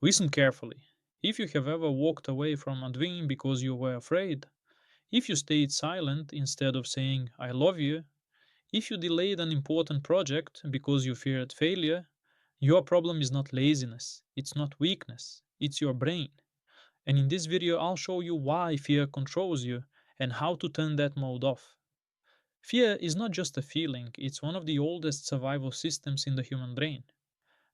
Listen carefully. If you have ever walked away from a dream because you were afraid, if you stayed silent instead of saying, I love you, if you delayed an important project because you feared failure, your problem is not laziness, it's not weakness, it's your brain. And in this video, I'll show you why fear controls you and how to turn that mode off. Fear is not just a feeling, it's one of the oldest survival systems in the human brain.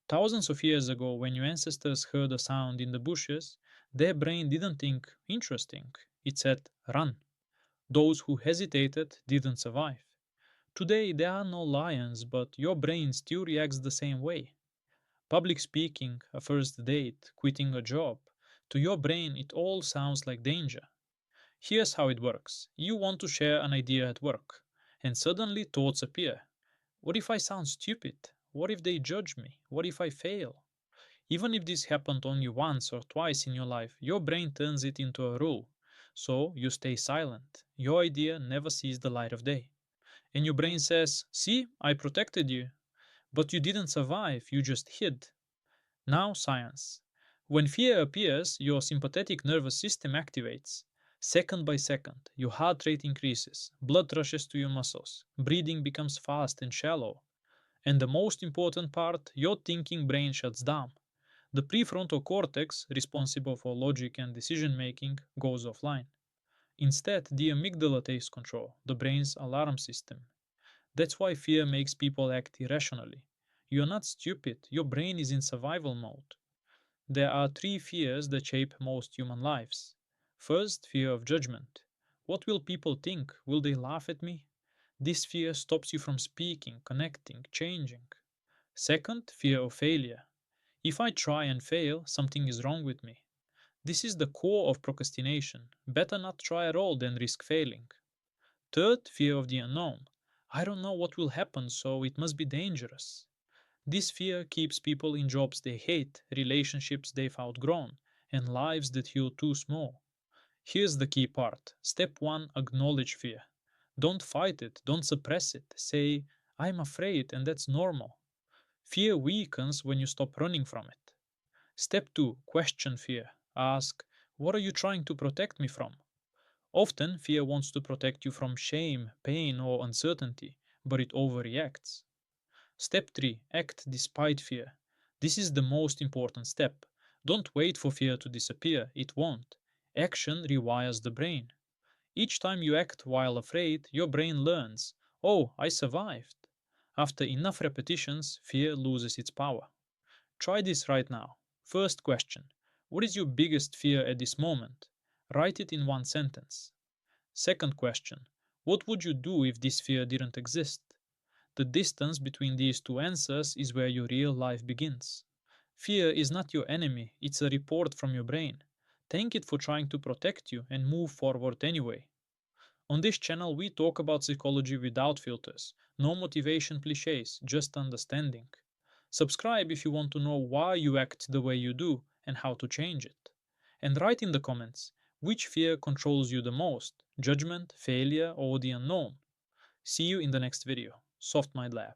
Thousands of years ago, when your ancestors heard a sound in the bushes, their brain didn't think interesting, it said run. Those who hesitated didn't survive. Today, there are no lions, but your brain still reacts the same way. Public speaking, a first date, quitting a job. To your brain, it all sounds like danger. Here's how it works: you want to share an idea at work, and suddenly thoughts appear. What if I sound stupid? What if they judge me? What if I fail? Even if this happened only once or twice in your life, your brain turns it into a rule. So you stay silent. Your idea never sees the light of day. And your brain says, see, I protected you. But you didn't survive, you just hid. Now, science. When fear appears, your sympathetic nervous system activates. Second by second, your heart rate increases, blood rushes to your muscles, breathing becomes fast and shallow. And the most important part, your thinking brain shuts down. The prefrontal cortex, responsible for logic and decision making, goes offline. Instead, the amygdala takes control, the brain's alarm system. That's why fear makes people act irrationally. You're not stupid, your brain is in survival mode. There are three fears that shape most human lives. First, fear of judgment. What will people think? Will they laugh at me? This fear stops you from speaking, connecting, changing. Second, fear of failure. If I try and fail, something is wrong with me. This is the core of procrastination. Better not try at all than risk failing. Third, fear of the unknown. I don't know what will happen, so it must be dangerous. This fear keeps people in jobs they hate, relationships they've outgrown, and lives that feel too small. Here's the key part. Step 1: acknowledge fear. Don't fight it, don't suppress it. Say, I'm afraid, and that's normal. Fear weakens when you stop running from it. Step 2: question fear. Ask, what are you trying to protect me from? Often, fear wants to protect you from shame, pain, or uncertainty, but it overreacts. Step 3: act despite fear. This is the most important step. Don't wait for fear to disappear, it won't. Action rewires the brain. Each time you act while afraid, your brain learns, oh, I survived. After enough repetitions, fear loses its power. Try this right now. First question: what is your biggest fear at this moment? Write it in one sentence. Second question: what would you do if this fear didn't exist? The distance between these two answers is where your real life begins. Fear is not your enemy, it's a report from your brain. Thank it for trying to protect you and move forward anyway. On this channel, we talk about psychology without filters, no motivation cliches, just understanding. Subscribe if you want to know why you act the way you do and how to change it. And write in the comments which fear controls you the most: judgment, failure, or the unknown. See you in the next video. Soft Mind Lab.